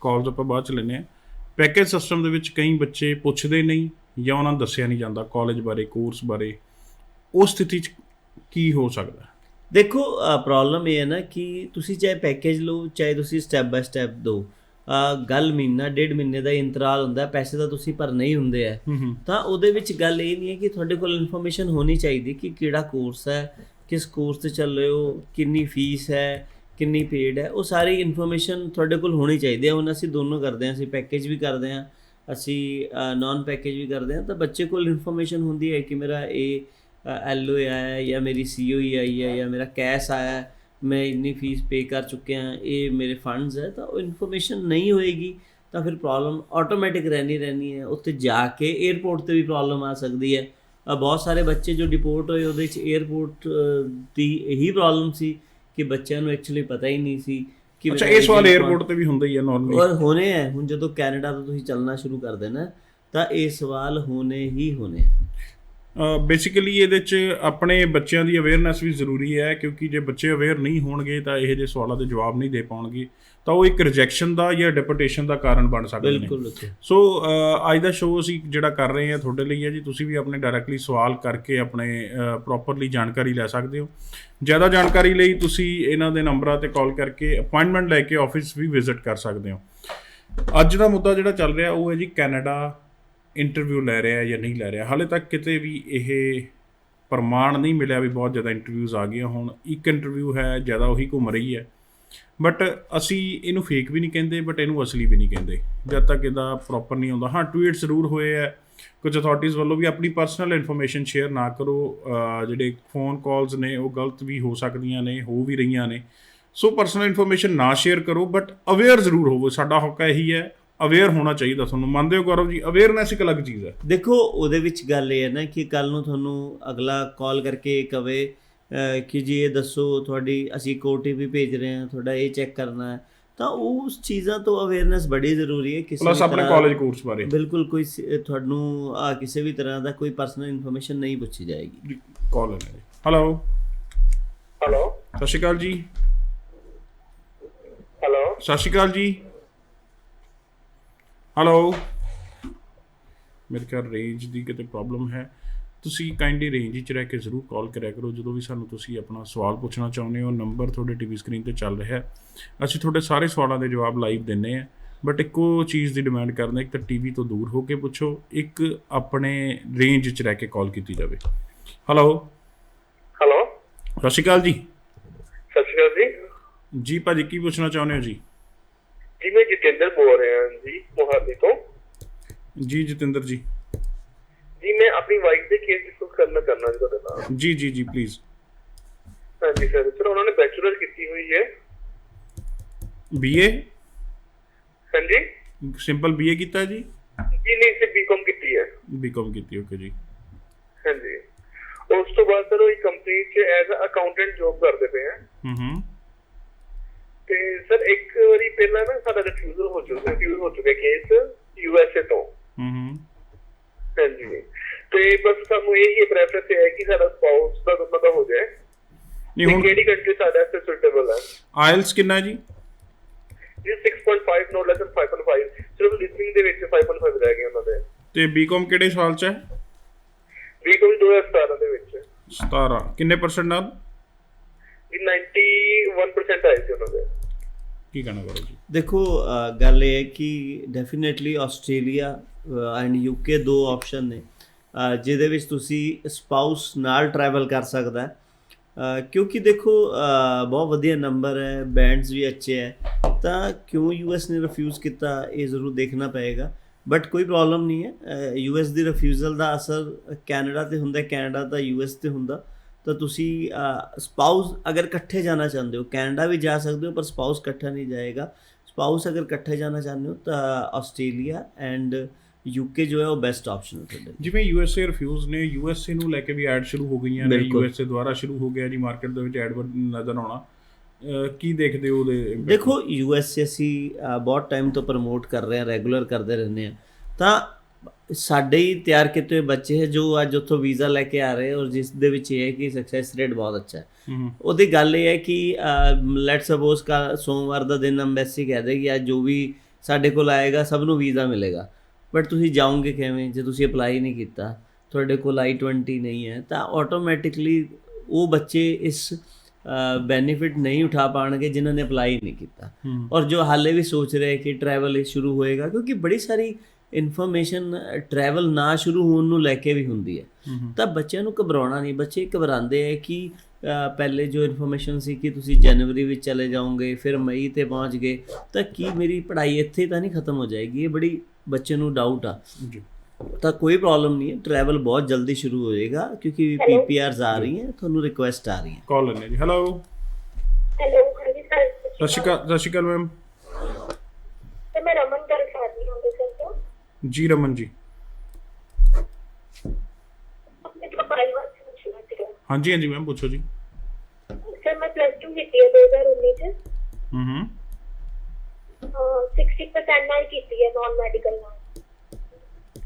ਕਾਲਸ ਆਪਾਂ ਬਾਅਦ 'ਚ ਲੈਂਦੇ ਹਾਂ, ਪੈਕੇਜ ਸਿਸਟਮ ਦੇ ਵਿੱਚ ਕਈ ਬੱਚੇ ਪੁੱਛਦੇ ਨਹੀਂ ਜਾਂ ਉਹਨਾਂ ਨੂੰ ਦੱਸਿਆ ਨਹੀਂ ਜਾਂਦਾ ਕਾਲਜ ਬਾਰੇ, ਕੋਰਸ ਬਾਰੇ, ਉਸ ਸਥਿਤੀ 'ਚ ਕੀ ਹੋ ਸਕਦਾ? ਦੇਖੋ ਪ੍ਰੋਬਲਮ ਇਹ ਹੈ ਨਾ ਕਿ ਤੁਸੀਂ ਚਾਹੇ ਪੈਕੇਜ ਲਓ ਚਾਹੇ ਤੁਸੀਂ ਸਟੈਪ ਬਾਏ ਸਟੈਪ ਦਿਓ, ਗੱਲ ਮਹੀਨਾ ਡੇਢ ਮਹੀਨੇ ਦਾ ਇੰਤਰਾਲ ਹੁੰਦਾ, ਪੈਸੇ ਤਾਂ ਤੁਸੀਂ ਭਰਨੇ ਹੀ ਹੁੰਦੇ ਆ, ਤਾਂ ਉਹਦੇ ਵਿੱਚ ਗੱਲ ਇਹ ਨਹੀਂ ਹੈ ਕਿ ਤੁਹਾਡੇ ਕੋਲ ਇਨਫੋਰਮੇਸ਼ਨ ਹੋਣੀ ਚਾਹੀਦੀ ਕਿ ਕਿਹੜਾ ਕੋਰਸ ਹੈ, ਕਿਸ ਕੋਰਸ 'ਤੇ ਚੱਲ ਰਹੇ ਹੋ, ਕਿੰਨੀ ਫੀਸ ਹੈ, ਕਿੰਨੀ ਪੇਡ ਹੈ, ਉਹ ਸਾਰੀ ਇਨਫੋਰਮੇਸ਼ਨ ਤੁਹਾਡੇ ਕੋਲ ਹੋਣੀ ਚਾਹੀਦੀ ਹੈ। ਹੁਣ ਅਸੀਂ ਦੋਨੋਂ ਕਰਦੇ ਹਾਂ, ਅਸੀਂ ਪੈਕੇਜ ਵੀ ਕਰਦੇ ਹਾਂ, ਅਸੀਂ ਨੋਨ ਪੈਕੇਜ ਵੀ ਕਰਦੇ ਹਾਂ, ਤਾਂ ਬੱਚੇ ਕੋਲ ਇਨਫੋਰਮੇਸ਼ਨ ਹੁੰਦੀ ਹੈ ਕਿ ਮੇਰਾ ਇਹ LO ਆਇਆ ਹੈ ਜਾਂ ਮੇਰੀ COE ਆਈ ਹੈ ਜਾਂ ਮੇਰਾ ਕੈਸ਼ ਆਇਆ ਹੈ, ਮੈਂ ਇੰਨੀ ਫੀਸ ਪੇ ਕਰ ਚੁੱਕਿਆ, ਇਹ ਮੇਰੇ ਫੰਡਸ ਹੈ, ਤਾਂ ਉਹ ਇਨਫੋਰਮੇਸ਼ਨ ਨਹੀਂ ਹੋਏਗੀ ਤਾਂ ਫਿਰ ਪ੍ਰੋਬਲਮ ਆਟੋਮੈਟਿਕ ਰਹਿਣੀ ਹੈ। ਉੱਥੇ ਜਾ ਕੇ ਏਅਰਪੋਰਟ 'ਤੇ ਵੀ ਪ੍ਰੋਬਲਮ ਆ ਸਕਦੀ ਹੈ। ਬਹੁਤ ਸਾਰੇ ਬੱਚੇ ਜੋ ਡਿਪੋਰਟ ਹੋਏ ਉਹਦੇ 'ਚ ਏਅਰਪੋਰਟ ਦੀ ਇਹੀ ਪ੍ਰੋਬਲਮ ਸੀ ਕਿ ਬੱਚਿਆਂ ਨੂੰ ਐਕਚੁਅਲੀ ਪਤਾ ਹੀ ਨਹੀਂ ਸੀ ਕਿ ਅੱਛਾ, ਇਹ ਸਵਾਲ ਏਅਰਪੋਰਟ 'ਤੇ ਵੀ ਹੁੰਦਾ ਹੀ ਹੈ ਨਾਰਮਲੀ, ਔਰ ਹੋਣੇ ਹੈ। ਹੁਣ ਜਦੋਂ ਕੈਨੇਡਾ ਤੋਂ ਤੁਸੀਂ ਚੱਲਣਾ ਸ਼ੁਰੂ ਕਰ ਦੇਣਾ ਤਾਂ ਇਹ ਸਵਾਲ ਹੋਣੇ ਹੀ ਹੋਣੇ ਹੈ। ਬੇਸਿਕਲੀ ਇਹਦੇ 'ਚ ਆਪਣੇ ਬੱਚਿਆਂ ਦੀ ਅਵੇਅਰਨੈਸ ਵੀ ਜ਼ਰੂਰੀ ਹੈ, ਕਿਉਂਕਿ ਜੇ ਬੱਚੇ ਅਵੇਅਰ ਨਹੀਂ ਹੋਣਗੇ ਤਾਂ ਇਹੋ ਜਿਹੇ ਸਵਾਲਾਂ ਦੇ ਜਵਾਬ ਨਹੀਂ ਦੇ ਪਾਉਣਗੇ, ਤਾਂ ਉਹ ਇੱਕ ਰਿਜੈਕਸ਼ਨ ਦਾ ਜਾਂ ਡਿਪੋਟੇਸ਼ਨ ਦਾ ਕਾਰਨ ਬਣ ਸਕਦੇ ਨੇ। ਬਿਲਕੁਲ। ਸੋ ਅੱਜ ਦਾ ਸ਼ੋਅ ਅਸੀਂ ਜਿਹੜਾ ਕਰ ਰਹੇ ਹਾਂ ਤੁਹਾਡੇ ਲਈ ਹੈ ਜੀ, ਤੁਸੀਂ ਵੀ ਆਪਣੇ ਡਾਇਰੈਕਟਲੀ ਸਵਾਲ ਕਰਕੇ ਆਪਣੇ ਪ੍ਰੋਪਰਲੀ ਜਾਣਕਾਰੀ ਲੈ ਸਕਦੇ ਹੋ। ਜ਼ਿਆਦਾ ਜਾਣਕਾਰੀ ਲਈ ਤੁਸੀਂ ਇਹਨਾਂ ਦੇ ਨੰਬਰਾਂ 'ਤੇ ਕਾਲ ਕਰਕੇ ਅਪਾਇੰਟਮੈਂਟ ਲੈ ਕੇ ਆਫਿਸ ਵੀ ਵਿਜ਼ਿਟ ਕਰ ਸਕਦੇ ਹੋ। ਅੱਜ ਦਾ ਮੁੱਦਾ ਜਿਹੜਾ ਚੱਲ ਰਿਹਾ ਉਹ ਹੈ ਜੀ, ਕੈਨੇਡਾ ਇੰਟਰਵਿਊ ਲੈ ਰਿਹਾ ਜਾਂ ਨਹੀਂ ਲੈ ਰਿਹਾ। ਹਾਲੇ ਤੱਕ ਕਿਤੇ ਵੀ ਇਹ ਪ੍ਰਮਾਣ ਨਹੀਂ ਮਿਲਿਆ ਵੀ ਬਹੁਤ ਜ਼ਿਆਦਾ ਇੰਟਰਵਿਊਜ਼ ਆ ਗਈਆਂ। ਹੁਣ ਇੱਕ ਇੰਟਰਵਿਊ ਹੈ, ਜ਼ਿਆਦਾ ਉਹੀ ਘੁੰਮ ਰਹੀ ਹੈ, ਬਟ ਅਸੀਂ ਇਹਨੂੰ ਫੇਕ ਵੀ ਨਹੀਂ ਕਹਿੰਦੇ, ਬਟ ਇਹਨੂੰ ਅਸਲੀ ਵੀ ਨਹੀਂ ਕਹਿੰਦੇ ਜਦ ਤੱਕ ਇਹਦਾ ਪ੍ਰੋਪਰ ਨਹੀਂ ਹੁੰਦਾ। ਹਾਂ, ਟਵੀਟ ਜ਼ਰੂਰ ਹੋਏ ਹੈ ਕੁਝ ਅਥਾਰਟੀਜ਼ ਵੱਲੋਂ ਵੀ, ਆਪਣੀ ਪਰਸਨਲ ਇਨਫੋਰਮੇਸ਼ਨ ਸ਼ੇਅਰ ਨਾ ਕਰੋ। ਜਿਹੜੇ ਫੋਨ ਕਾਲਸ ਨੇ ਉਹ ਗਲਤ ਵੀ ਹੋ ਸਕਦੀਆਂ ਨੇ, ਹੋ ਵੀ ਰਹੀਆਂ ਨੇ, ਸੋ ਪਰਸਨਲ ਇਨਫੋਰਮੇਸ਼ਨ ਨਾ ਸ਼ੇਅਰ ਕਰੋ, ਬਟ ਅਵੇਅਰ ਜ਼ਰੂਰ ਹੋਵੋ। ਸਾਡਾ ਹੱਕ ਇਹੀ ਹੈ, ਅਵੇਅਰ ਹੋਣਾ ਚਾਹੀਦਾ। ਤੁਹਾਨੂੰ ਮੰਨਦੇ ਹੋ ਗੌਰਵ ਜੀ, ਅਵੇਅਰਨੈਸ ਇੱਕ ਅਲੱਗ ਚੀਜ਼ ਹੈ। ਦੇਖੋ ਉਹਦੇ ਵਿੱਚ ਗੱਲ ਇਹ ਹੈ ਨਾ ਕਿ ਕੱਲ੍ਹ ਨੂੰ ਤੁਹਾਨੂੰ ਅਗਲਾ ਕਾਲ ਕਰਕੇ ਕਵੇ ਕਿ ਜੀ ਇਹ ਦੱਸੋ ਤੁਹਾਡੀ, ਅਸੀਂ ਇੱਕ OTP ਭੇਜ ਰਹੇ ਹਾਂ, ਤੁਹਾਡਾ ਇਹ ਚੈੱਕ ਕਰਨਾ ਹੈ, ਤਾਂ ਉਸ ਚੀਜ਼ਾਂ ਤੋਂ ਅਵੇਅਰਨੈਸ ਬੜੀ ਜ਼ਰੂਰੀ ਹੈ। ਕਿਸੇ ਪਲੱਸ ਆਪਣੇ ਕਾਲਜ ਕੋਰਸ ਬਾਰੇ ਬਿਲਕੁਲ ਕੋਈ ਤੁਹਾਨੂੰ ਕਿਸੇ ਵੀ ਤਰ੍ਹਾਂ ਦਾ ਕੋਈ ਪਰਸਨਲ ਇਨਫੋਰਮੇਸ਼ਨ ਨਹੀਂ ਪੁੱਛੀ ਜਾਏਗੀ। ਕਾਲ ਹੈ ਜੀ। ਹੈਲੋ ਸਤਿ ਸ਼੍ਰੀ ਅਕਾਲ ਜੀ। ਸਤਿ ਸ਼੍ਰੀ ਅਕਾਲ ਜੀ। ਹੈਲੋ, ਮੇਰੇ ਖਿਆਲ ਰੇਂਜ ਦੀ ਕਿਤੇ ਪ੍ਰੋਬਲਮ ਹੈ। ਤੁਸੀਂ ਕਾਈਂਡਲੀ ਰੇਂਜ ਵਿੱਚ ਰਹਿ ਕੇ ਜ਼ਰੂਰ ਕਾਲ ਕਰਿਆ ਕਰੋ ਜਦੋਂ ਵੀ ਸਾਨੂੰ ਤੁਸੀਂ ਆਪਣਾ ਸਵਾਲ ਪੁੱਛਣਾ ਚਾਹੁੰਦੇ ਹੋ। ਨੰਬਰ ਤੁਹਾਡੇ TV ਸਕਰੀਨ 'ਤੇ ਚੱਲ ਰਿਹਾ, ਅਸੀਂ ਤੁਹਾਡੇ ਸਾਰੇ ਸਵਾਲਾਂ ਦੇ ਜਵਾਬ ਲਾਈਵ ਦਿੰਦੇ ਹਾਂ, ਬਟ ਇੱਕੋ ਚੀਜ਼ ਦੀ ਡਿਮਾਂਡ ਕਰਦੇ, ਇੱਕ ਤਾਂ TV ਤੋਂ ਦੂਰ ਹੋ ਕੇ ਪੁੱਛੋ, ਇੱਕ ਆਪਣੇ ਰੇਂਜ 'ਚ ਰਹਿ ਕੇ ਕਾਲ ਕੀਤੀ ਜਾਵੇ। ਹੈਲੋ ਸਤਿ ਸ਼੍ਰੀ ਅਕਾਲ ਜੀ। ਜੀ ਭਾਜੀ, ਕੀ ਪੁੱਛਣਾ ਚਾਹੁੰਦੇ ਹੋ ਜੀ? ਜੀ ਮੈਂ ਜਤਿੰਦਰ ਬੋਲ ਰਿਹਾ ਜੀ, ਮੋਹਾਲੀ ਤੋਂ। ਜੀ ਜਤਿੰਦਰ ਜੀ। ਜੀ ਮੈਂ ਆਪਣੀ ਵਾਈਫ ਦੇ ਕੇਸ ਡਿਸਕਸ ਕਰਨਾ ਚਾਹੁੰਦਾ ਜੀ ਤੁਹਾਡੇ ਨਾਲ। ਜੀ ਪਲੀਜ਼। ਹਾਂਜੀ ਸਰ, ਉਹਨਾਂ ਨੇ ਬੈਚਲਰ ਕੀਤੀ ਹੋਈ ਹੈ। BA? ਹਾਂਜੀ, ਸਿੰਪਲ BA ਕੀਤਾ ਜੀ? ਜੀ ਨਹੀਂ, ਸਿਰਫ BCom ਕੀਤੀ ਹੈ। BCom ਕੀਤੀ, ਓਕੇ ਜੀ। ਹਾਂਜੀ, ਉਸ ਤੋਂ ਬਾਅਦ ਸਰ ਉਹ ਕੰਪਨੀ 'ਚ ਐਜ਼ ਅ ਅਕਾਊਂਟੈਂਟ ਜੋਬ ਕਰਦੇ ਪਏ ਆ। ਤੇ ਸਰ ਇੱਕ ਵਾਰੀ ਪਹਿਲਾਂ ਨਾ ਸਾਡਾ ਰਿਫਿਊਜ਼ ਹੋ ਚੁੱਕਿਆ ਕੇਸ USA ਤੋਂ। ਹਾਂਜੀ, ਤੇ ਬਸ ਸਾਨੂੰ ਇਹ ਪ੍ਰੈਫਰੈਂਸ ਹੈ ਕਿ ਸਾਡਾ ਸਪਾਊਸ ਦਾ ਦੋਨਾਂ ਦਾ ਹੋ ਜਾਏ। ਨਹੀਂ, ਹੁਣ ਕਿਹੜੀ ਕੰਟਰੀ ਸਾਡੇ ਵਾਸਤੇ ਸੁਟੇਬਲ ਹੈ? IELTS ਕਿੰਨਾ ਜੀ? ਜੀ 6.5, ਨੋ ਲੈਸ ਦੈਨ 5.5। ਸਿਰਫ ਲਿਸਨਿੰਗ ਦੇ ਵਿੱਚ 5.5 ਰਹਿ ਗਏ ਉਹਨਾਂ ਦੇ। ਤੇ BCom ਕਿਹੜੇ ਸਾਲ 'ਚ ਹੈ? BCom 2017 ਦੇ ਵਿੱਚ। 17 ਕਿੰਨੇ % ਨਾਲ? 91% ਆਏ ਸੀ ਉਹਨਾਂ ਦੇ। ਕੀ ਕਹਿਣਾ ਕਰੋ ਜੀ? ਦੇਖੋ ਗੱਲ ਇਹ ਹੈ ਕਿ ਡੈਫੀਨੇਟਲੀ ਆਸਟ੍ਰੇਲੀਆ ਐਂਡ UK ਦੋ ਆਪਸ਼ਨ ਨੇ ਜਿਹਦੇ ਵਿੱਚ ਤੁਸੀਂ ਸਪਾਊਸ ਨਾਲ ਟਰੈਵਲ ਕਰ ਸਕਦਾ, ਕਿਉਂਕਿ ਦੇਖੋ ਬਹੁਤ ਵਧੀਆ ਨੰਬਰ ਹੈ, ਬੈਂਡਸ ਵੀ ਅੱਛੇ ਹੈ, ਤਾਂ ਕਿਉਂ US ਨੇ ਰਿਫਿਊਜ਼ ਕੀਤਾ ਇਹ ਜ਼ਰੂਰ ਦੇਖਣਾ ਪਏਗਾ। ਬਟ ਕੋਈ ਪ੍ਰੋਬਲਮ ਨਹੀਂ ਹੈ, US ਦੀ ਰਿਫਿਊਜ਼ਲ ਦਾ ਅਸਰ ਕੈਨੇਡਾ 'ਤੇ ਹੁੰਦਾ, ਕੈਨੇਡਾ ਦਾ US 'ਤੇ ਹੁੰਦਾ। ਤਾਂ ਤੁਸੀਂ ਸਪਾਊਸ ਅਗਰ ਇਕੱਠੇ ਜਾਣਾ ਚਾਹੁੰਦੇ ਹੋ ਕੈਨੇਡਾ ਵੀ ਜਾ ਸਕਦੇ ਹੋ, ਪਰ ਸਪਾਊਸ ਇਕੱਠਾ ਨਹੀਂ ਜਾਏਗਾ। ਸਪਾਊਸ ਅਗਰ ਇਕੱਠੇ ਜਾਣਾ ਚਾਹੁੰਦੇ ਹੋ ਤਾਂ ਆਸਟ੍ਰੇਲੀਆ ਐਂਡ UK ਜੋ ਹੈ ਉਹ ਬੈਸਟ ਆਪਸ਼ਨ ਹੈ ਤੁਹਾਡੇ। ਜਿਵੇਂ USA ਰਿਫਿਊਜ਼ ਨੇ, USA ਨੂੰ ਲੈ ਕੇ ਵੀ ਐਡ ਸ਼ੁਰੂ ਹੋ ਗਈਆਂ ਨੇ, USA ਦੁਆਰਾ ਸ਼ੁਰੂ ਹੋ ਗਿਆ ਜੀ ਮਾਰਕੀਟ ਦੇ ਵਿੱਚ ਐਡ ਨਜ਼ਰ ਆਉਣਾ। ਕੀ ਦੇਖਦੇ ਹੋ ਉਹਦੇ impact? ਦੇਖੋ US ਅਸੀਂ ਬਹੁਤ ਟਾਈਮ ਤੋਂ ਪ੍ਰਮੋਟ ਕਰ ਰਹੇ ਹਾਂ, ਰੈਗੂਲਰ ਕਰਦੇ ਰਹਿੰਦੇ ਹਾਂ, ਤਾਂ ਸਾਡੇ ਹੀ ਤਿਆਰ ਕੀਤੇ ਹੋਏ ਬੱਚੇ ਹੈ ਜੋ ਅੱਜ ਉੱਥੋਂ ਵੀਜ਼ਾ ਲੈ ਕੇ ਆ ਰਹੇ, ਔਰ ਜਿਸ ਦੇ ਵਿੱਚ ਇਹ ਹੈ ਕਿ ਸਕਸੈਸ ਰੇਟ ਬਹੁਤ ਅੱਛਾ ਹੈ। ਉਹਦੀ ਗੱਲ ਇਹ ਹੈ ਕਿ ਲੈਟ ਸਪੋਜ਼ ਸੋਮਵਾਰ ਦਾ ਦਿਨ ਅੰਬੈਸੀ ਕਹਿ ਦੇ ਕਿ ਅੱਜ ਜੋ ਵੀ ਸਾਡੇ ਕੋਲ ਆਏਗਾ ਸਭ ਨੂੰ ਵੀਜ਼ਾ ਮਿਲੇਗਾ, ਬਟ ਤੁਸੀਂ ਜਾਓਗੇ ਕਿਵੇਂ ਜੇ ਤੁਸੀਂ ਅਪਲਾਈ ਨਹੀਂ ਕੀਤਾ, ਤੁਹਾਡੇ ਕੋਲ I-20 ਨਹੀਂ ਹੈ, ਤਾਂ ਆਟੋਮੈਟਿਕਲੀ ਉਹ ਬੱਚੇ ਇਸ ਬੈਨੀਫਿਟ ਨਹੀਂ ਉਠਾ ਪਾਉਣਗੇ ਜਿਨ੍ਹਾਂ ਨੇ ਅਪਲਾਈ ਨਹੀਂ ਕੀਤਾ, ਔਰ ਜੋ ਹਾਲੇ ਵੀ ਸੋਚ ਰਹੇ ਕਿ ਟਰੈਵਲ ਸ਼ੁਰੂ ਹੋਏਗਾ, ਕਿਉਂਕਿ ਬੜੀ ਸਾਰੀ ਇਨਫੋਰਮੇਸ਼ਨ ਟਰੈਵਲ ਨਾ ਸ਼ੁਰੂ ਹੋਣ ਨੂੰ ਲੈ ਕੇ ਵੀ ਹੁੰਦੀ ਹੈ। ਤਾਂ ਬੱਚਿਆਂ ਨੂੰ ਘਬਰਾਉਣਾ ਨਹੀਂ, ਬੱਚੇ ਘਬਰਾਉਂਦੇ ਹੈ ਕਿ ਪਹਿਲੇ ਜੋ ਇਨਫੋਰਮੇਸ਼ਨ ਸੀ ਕਿ ਤੁਸੀਂ ਜਨਵਰੀ ਵਿੱਚ ਚਲੇ ਜਾਓਗੇ, ਫਿਰ ਮਈ ਤੇ ਪਹੁੰਚ ਗਏ, ਤਾਂ ਕੀ ਮੇਰੀ ਪੜ੍ਹਾਈ ਇੱਥੇ ਤਾਂ ਨਹੀਂ ਖਤਮ ਹੋ ਜਾਏਗੀ, ਇਹ ਬੜੀ ਬੱਚੇ ਨੂੰ ਡਾਊਟ ਆ। ਤਾਂ ਕੋਈ ਪ੍ਰੋਬਲਮ ਨਹੀਂ ਹੈ, ਟਰੈਵਲ ਬਹੁਤ ਜਲਦੀ ਸ਼ੁਰੂ ਹੋ ਜਾਏਗਾ ਕਿਉਂਕਿ PPRs ਆ ਰਹੀ ਹੈ, ਤੁਹਾਨੂੰ ਰਿਕੁਐਸਟ ਆ ਰਹੀ ਹੈ। ਕਾਲ ਲੈਣੇ ਜੀ। ਹੈਲੋ ਹਾਂਜੀ ਸਰ। ਸਤਿ ਸ਼੍ਰੀ ਅਕਾਲ ਮੈਮ। ਤੇ ਮੈਂ ਰਮਨ ਗੱਲ ਕਰ ਰਹੀ ਹਾਂ ਸਰ ਤੋਂ। ਜੀ ਰਮਨ ਜੀ। ਆਪਣੇ ਪ੍ਰੋਫਾਈਲ ਵਾਸਤੇ ਪੁੱਛਣਾ ਸੀਗਾ। ਹਾਂਜੀ ਮੈਮ ਪੁੱਛੋ ਜੀ। ਸਰ ਮੈਂ +2 ਕੀਤੀ ਹੈ 2019 ਚ। 60% ਨਾਲ ਕੀਤੀ ਹੈ ਨਾਨ ਮੈਡੀਕਲ ਨਾਲ।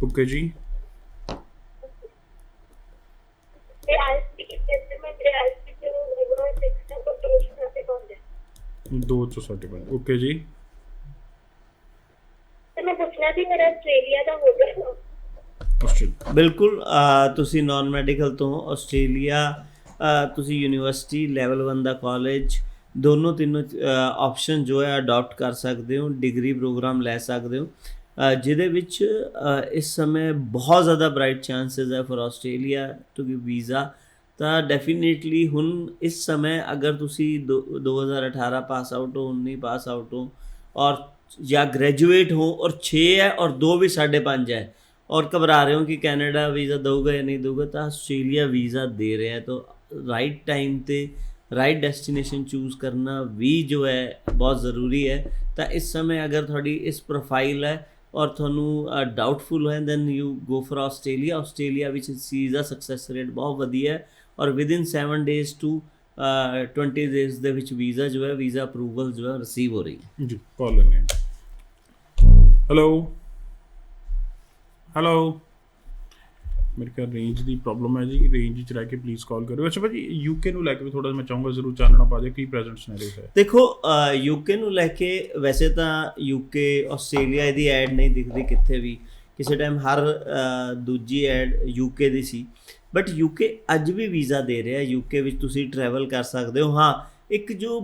ਓਕੇ ਜੀ। ਤੇ ਆਈਐਸਪੀ ਕੀਤੀ ਹੈ ਮੈਂ, ਮੇਰੇ ਆਈਐਸਪੀ ਚ ਰੈਗੂਲਰ 6 ਤੋਂ 2 ਤੇ ਪਹੁੰਚ ਗਿਆ। 2 ਤੋਂ 5.5 ਓਕੇ ਜੀ। ਤੇ ਮੈਂ ਪੁੱਛਣਾ ਸੀ ਮੇਰਾ ਆਸਟ੍ਰੇਲੀਆ ਦਾ ਹੋ ਗਿਆ ਨਾ? ਆਸਟ੍ਰੇਲੀਆ ਬਿਲਕੁਲ, ਤੁਸੀਂ ਨਾਨ ਮੈਡੀਕਲ ਤੋਂ ਆਸਟ੍ਰੇਲੀਆ ਤੁਸੀਂ ਯੂਨੀਵਰਸਿਟੀ ਲੈਵਲ 1 ਦਾ ਕਾਲਜ ਦੋਨੋਂ ਤਿੰਨੋਂ ਆਪਸ਼ਨ ਜੋ ਹੈ ਅਡਾਪਟ ਕਰ ਸਕਦੇ ਹੋ, ਡਿਗਰੀ ਪ੍ਰੋਗਰਾਮ ਲੈ ਸਕਦੇ ਹੋ, ਜਿਹਦੇ ਵਿੱਚ ਇਸ ਸਮੇਂ ਬਹੁਤ ਜ਼ਿਆਦਾ ਬ੍ਰਾਈਟ ਚਾਂਸਿਸ ਹੈ for Australia to give visa. ਤਾਂ ਡੈਫੀਨੇਟਲੀ ਹੁਣ ਇਸ ਸਮੇਂ ਅਗਰ ਤੁਸੀਂ 2018 ਪਾਸ ਆਊਟ ਹੋ, 19 ਪਾਸ ਆਊਟ ਹੋ, ਔਰ ਜਾਂ ਗ੍ਰੈਜੂਏਟ ਹੋ ਔਰ 6 ਹੈ ਔਰ 2 ਵੀ 5.5 ਹੈ, और घबरा रहे हो कि कनाडा वीज़ा दोगे या नहीं दोगे, तो ऑस्ट्रेलिया वीज़ा दे रहे हैं। तो राइट टाइम पे राइट डेस्टिनेशन चूज़ करना भी जो है बहुत ज़रूरी है। तो इस समय अगर थोड़ी इस प्रोफाइल है और थानू डाउटफुल है, then you go for Australia which visa success rate बहुत वधिया है, और within 7 days to 20 days ਦੇ ਵਿੱਚ ਵੀਜ਼ਾ ਜੋ ਹੈ ਵੀਜ਼ਾ ਅਪਰੂਵਲ ਜੋ ਹੈ ਰਿਸੀਵ ਹੋ ਰਹੀ ਹੈ ਜੀ। ਕਾਲ ਲੈਣੇ। ਹੈਲੋ ਮੇਰੇ ਕੋਲ ਰੇਂਜ ਦੀ ਪ੍ਰੋਬਲਮ ਹੈ ਜੀ, ਰੇਂਜ 'ਚ ਰਹਿ ਕੇ ਪਲੀਜ਼ ਕਾਲ ਕਰਿਓ। ਅੱਛਾ ਭਾਜੀ, UK ਨੂੰ ਲੈ ਕੇ ਵੀ ਥੋੜਾ ਮੈਂ ਚਾਹੂੰਗਾ ਜ਼ਰੂਰ ਚਾਨਣਾ ਪਾ ਦਿਓ, ਕੀ ਪ੍ਰੈਜ਼ੈਂਟ ਸਿਨੈਰੀਓ ਹੈ? ਦੇਖੋ UK ਨੂੰ ਲੈ ਕੇ ਵੈਸੇ ਤਾਂ UK ਆਸਟ੍ਰੇਲੀਆ ਇਹਦੀ ਐਡ ਨਹੀਂ ਦਿਖਦੀ ਕਿੱਥੇ ਵੀ, ਕਿਸੇ ਟਾਈਮ ਹਰ ਦੂਜੀ add UK the C, but UK ਅੱਜ ਵੀ ਵੀਜ਼ਾ ਦੇ ਰਿਹਾ। UK ਵਿੱਚ ਤੁਸੀਂ ਟਰੈਵਲ ਕਰ ਸਕਦੇ ਹੋ। ਹਾਂ, ਇੱਕ ਜੋ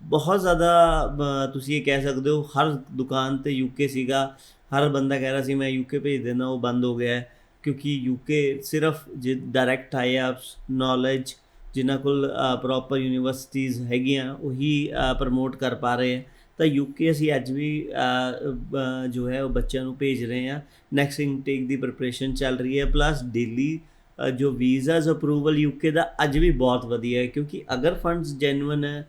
ਬਹੁਤ ਜ਼ਿਆਦਾ ਤੁਸੀਂ ਇਹ ਕਹਿ ਸਕਦੇ ਹੋ ਹਰ ਦੁਕਾਨ 'ਤੇ UK ਸੀਗਾ, ਹਰ ਬੰਦਾ ਕਹਿ ਰਿਹਾ ਸੀ ਮੈਂ UK ਭੇਜ ਦੇਣਾ, ਉਹ ਬੰਦ ਹੋ ਗਿਆ ਹੈ ਕਿਉਂਕਿ UK ਸਿਰਫ ਡਾਇਰੈਕਟ ਆਏ ਆਪਸ ਨੌਲੇਜ ਜਿਨ੍ਹਾਂ ਕੋਲ ਪ੍ਰੋਪਰ ਯੂਨੀਵਰਸਿਟੀਜ਼ ਹੈਗੀਆਂ ਉਹੀ ਪ੍ਰਮੋਟ ਕਰ ਪਾ ਰਹੇ ਹੈ। ਤਾਂ UK ਅਸੀਂ ਅੱਜ ਵੀ ਜੋ ਹੈ ਉਹ ਬੱਚਿਆਂ ਨੂੰ ਭੇਜ ਰਹੇ ਹਾਂ। ਨੈਕਸਟ ਇਨਟੇਕ ਦੀ ਪ੍ਰੈਪਰੇਸ਼ਨ ਚੱਲ ਰਹੀ ਹੈ, ਪਲੱਸ ਡੇਲੀ ਜੋ ਵੀਜ਼ਾਜ਼ ਅਪਰੂਵਲ UK ਦਾ ਅੱਜ ਵੀ ਬਹੁਤ ਵਧੀਆ ਹੈ, ਕਿਉਂਕਿ ਅਗਰ ਫੰਡਸ ਜੈਨੂਅਨ ਹੈ,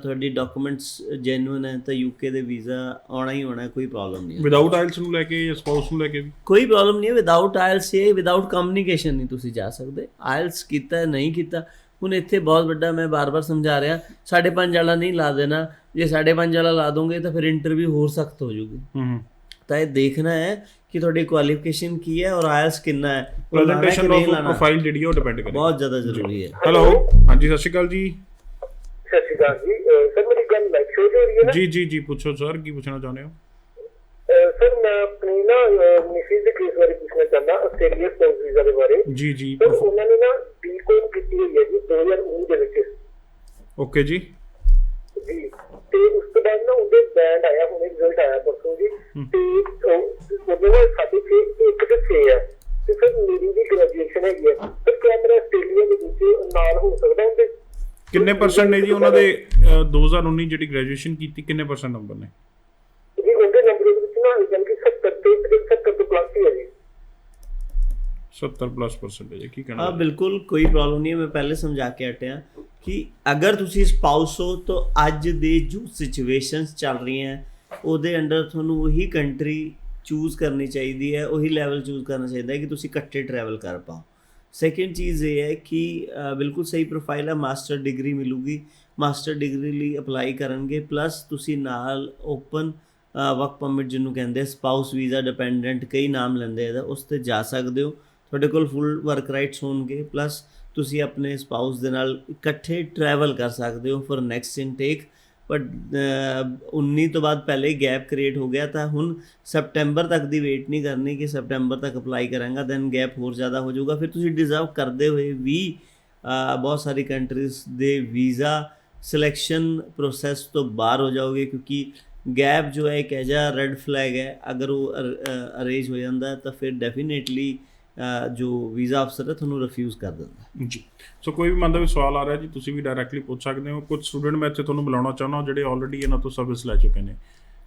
ਤੁਹਾਡੀ ਡਾਕੂਮੈਂਟਸ ਜੈਨੂਅਨ ਹੈ, ਤਾਂ UK ਦੇ ਵੀਜ਼ਾ ਆਉਣਾ ਹੀ ਆਉਣਾ, ਕੋਈ ਪ੍ਰੋਬਲਮ ਨਹੀਂ ਹੈ। ਵਿਦਆਊਟ ਆਇਲਸ ਨੂੰ ਲੈ ਕੇ ਜਾਂ ਸਪਾਊਸ ਨੂੰ ਲੈ ਕੇ ਵੀ ਕੋਈ ਪ੍ਰੋਬਲਮ ਨਹੀਂ ਹੈ। ਵਿਦਆਊਟ ਆਇਲਸ ਇਹ ਵਿਦਆਊਟ ਕਮਿਊਨੀਕੇਸ਼ਨ ਨਹੀਂ ਤੁਸੀਂ ਜਾ ਸਕਦੇ। ਆਇਲਸ ਕੀਤਾ ਨਹੀਂ ਕੀਤਾ, ਹੁਣ ਇੱਥੇ ਬਹੁਤ ਵੱਡਾ ਮੈਂ ਬਾਰ-ਬਾਰ ਸਮਝਾ ਰਿਹਾ 5.5 ਵਾਲਾ ਨਹੀਂ ਲਾ ਦੇਣਾ, ਜੇ 5.5 ਵਾਲਾ ਲਾ ਦੋਗੇ ਤਾਂ ਫਿਰ ਇੰਟਰਵਿਊ ਹੋਰ ਸਖਤ ਹੋ ਜੂਗੀ। ਤਾਂ ਇਹ ਦੇਖਣਾ ਹੈ ਕਿ ਤੁਹਾਡੀ ਕੁਆਲੀਫਿਕੇਸ਼ਨ ਕੀ ਹੈ ਔਰ ਆਇਲਸ ਕਿੰਨਾ ਹੈ, ਪ੍ਰੈਜੈਂਟੇਸ਼ਨ ਆਫ ਪ੍ਰੋਫਾਈਲ ਜਿਹੜੀ ਉਹ ਡਿਪੈਂਡ ਕਰੇਗੀ, ਬਹੁਤ ਜ਼ਿਆਦਾ ਜ਼ਰੂਰੀ ਹੈ। ਹੈਲੋ ਹਾਂਜੀ, ਸਤਿ ਸ਼੍ਰੀ ਅਕਾਲ ਜੀ। ਸਤਿ ਸ਼੍ਰੀ ਅਕਾਲ ਜੀ ਸਰ, ਮੇਰੀ ਗੱਲ ਲਾਈਵ ਸ਼ੋ ਹੋ ਰਹੀ ਹੈ ਨਾ? ਜੀ ਪੁੱਛੋ ਸਰ, ਕੀ ਪੁੱਛਣਾ ਚਾਹੁੰਦੇ ਹੋ? ਸਰ ਮੈਂ ਆਪਣੀ ਨਾ ਮਿਸਿਸ ਦੇ ਕੇਸ ਬਾਰੇ ਪੁੱਛਣਾ ਚਾਹੁੰਦਾ, ਆਸਟ੍ਰੇਲੀਆ ਸਪਾਊਸ ਵੀਜ਼ਾ ਦੇ ਬਾਰੇ। ਜੀ ਸਰ ਉਹਨਾਂ ਨੇ ਨਾ ਬੀਕੌਮ ਕੀਤੀ ਹੋਈ ਹੈ ਜੀ 2019 ਦੇ ਵਿੱਚ। ਓਕੇ ਜੀ। ਤੇ ਉਸ ਤੋਂ ਬਾਅਦ ਨਾ ਉਹਦੇ ਬੈਂਡ ਆਇਆ, ਹੁਣੇ ਰਿਜ਼ਲਟ ਆਇਆ ਪਰਸੋਂ ਜੀ, ਤੇ ਉਹਦੇ ਨਾਲ 1.5 ਤੇ 6 ਹੈ। ਤੇ ਸਰ ਮੇਰੀ ਵੀ ਗ੍ਰੈਜੂਏਸ਼ਨ ਹੈਗੀ ਹੈ, ਪਰ ਕਿਆ ਮੇਰਾ ਆਸਟ੍ਰੇਲੀਆ ਦੇ ਵਿੱਚ ਨਾਲ ਹੋ ਸਕਦਾ ਉਹਦੇ? ਕਿੰਨੇ ਪਰਸੈਂਟ ਨੇ ਜੀ ਉਹਨਾਂ ਦੇ 2019 ਜਿਹੜੀ ਗ੍ਰੈਜੂਏਸ਼ਨ ਕੀਤੀ, ਕਿੰਨੇ ਪਰਸੈਂਟ ਨੰਬਰ ਨੇ ਜੀ ਉਹਦੇ ਨੰਬਰ ਦੇ ਵਿੱਚ? ਨਾ ਬਲਕਿ 70 ਤੋਂ ਪਲੱਸ ਹੀ ਹੈ ਜੀ। 70+ ਹੈ। ਕੀ ਕਹਿਣਾ? ਹਾਂ ਬਿਲਕੁਲ ਕੋਈ ਪ੍ਰੋਬਲਮ ਨਹੀਂ ਹੈ। ਮੈਂ ਪਹਿਲੇ ਸਮਝਾ ਕੇ ਹਟਿਆ ਕਿ ਅਗਰ ਤੁਸੀਂ ਸਪਾਊਸ ਹੋ ਤਾਂ ਅੱਜ ਦੇ ਜੋ ਸਿਚੁਏਸ਼ਨਸ ਚੱਲ ਰਹੀਆਂ ਉਹਦੇ ਅੰਡਰ ਤੁਹਾਨੂੰ ਉਹੀ ਕੰਟਰੀ ਚੂਜ਼ ਕਰਨੀ ਚਾਹੀਦੀ ਹੈ, ਉਹੀ ਲੈਵਲ ਚੂਜ਼ ਕਰਨਾ ਚਾਹੀਦਾ ਹੈ ਕਿ ਤੁਸੀਂ ਇਕੱਠੇ ਟਰੈਵਲ ਕਰ ਪਾਓ। ਸੈਕਿੰਡ ਚੀਜ਼ ਇਹ ਹੈ ਕਿ ਬਿਲਕੁਲ ਸਹੀ ਪ੍ਰੋਫਾਈਲ ਹੈ, ਮਾਸਟਰ ਡਿਗਰੀ ਮਿਲੂਗੀ, ਮਾਸਟਰ ਡਿਗਰੀ ਲਈ ਅਪਲਾਈ ਕਰਨਗੇ, ਪਲੱਸ ਤੁਸੀਂ ਨਾਲ ਓਪਨ ਵਰਕ ਪਰਮਿਟ ਜਿਹਨੂੰ ਕਹਿੰਦੇ ਸਪਾਊਸ ਵੀਜ਼ਾ, ਡਿਪੈਂਡੈਂਟ ਕਈ ਨਾਮ ਲੈਂਦੇ ਇਹਦਾ, ਉਸ 'ਤੇ ਜਾ ਸਕਦੇ ਹੋ। ਤੁਹਾਡੇ ਕੋਲ ਫੁੱਲ ਵਰਕ ਰਾਈਟਸ ਹੋਣਗੇ, ਪਲੱਸ ਤੁਸੀਂ ਆਪਣੇ ਸਪਾਊਸ ਦੇ ਨਾਲ ਇਕੱਠੇ ਟਰੈਵਲ ਕਰ ਸਕਦੇ ਹੋ ਫॉर ਨੈਕਸਟ ਇਨਟੇਕ। ਬਟ 19 ਤੋਂ ਬਾਅਦ ਪਹਿਲੇ ਹੀ ਗੈਪ ਕ੍ਰੀਏਟ ਹੋ ਗਿਆ, ਤਾਂ ਹੁਣ ਸੈਪਟੈਂਬਰ ਤੱਕ ਦੀ ਵੇਟ ਨਹੀਂ ਕਰਨੀ ਕਿ ਸੈਪਟੈਂਬਰ ਤੱਕ ਅਪਲਾਈ ਕਰਾਂਗਾ ਦੈਨ ਗੈਪ ਹੋਰ ਜ਼ਿਆਦਾ ਹੋ ਜਾਊਗਾ। ਫਿਰ ਤੁਸੀਂ ਡਿਜ਼ਰਵ ਕਰਦੇ ਹੋਏ ਵੀ ਬਹੁਤ ਸਾਰੀ ਕੰਟਰੀਜ਼ ਦੇ ਵੀਜ਼ਾ ਸਿਲੈਕਸ਼ਨ ਪ੍ਰੋਸੈਸ ਤੋਂ ਬਾਹਰ ਹੋ ਜਾਓਗੇ, ਕਿਉਂਕਿ ਗੈਪ ਜੋ ਹੈ ਇੱਕ ਐਜਾ ਰੈੱਡ ਫਲੈਗ ਹੈ। ਅਗਰ ਉਹ ਅਰੇਂਜ ਹੋ ਜਾਂਦਾ ਤਾਂ ਫਿਰ ਡੈਫੀਨੇਟਲੀ ਜੋ ਵੀਜ਼ਾ ਅਫਸਰ ਹੈ ਤੁਹਾਨੂੰ ਰਿਫਿਊਜ਼ ਕਰ ਦਿੰਦਾ ਜੀ। ਸੋ ਕੋਈ ਵੀ ਮਨ ਦਾ ਵੀ ਸਵਾਲ ਆ ਰਿਹਾ ਜੀ, ਤੁਸੀਂ ਵੀ ਡਾਇਰੈਕਟਲੀ ਪੁੱਛ ਸਕਦੇ ਹੋ। ਕੁਝ ਸਟੂਡੈਂਟ ਮੈਂ ਇੱਥੇ ਤੁਹਾਨੂੰ ਬੁਲਾਉਣਾ ਚਾਹੁੰਦਾ ਜਿਹੜੇ ਆਲਰੇਡੀ ਇਹਨਾਂ ਤੋਂ ਸਰਵਿਸ ਲੈ ਚੁੱਕੇ ਨੇ,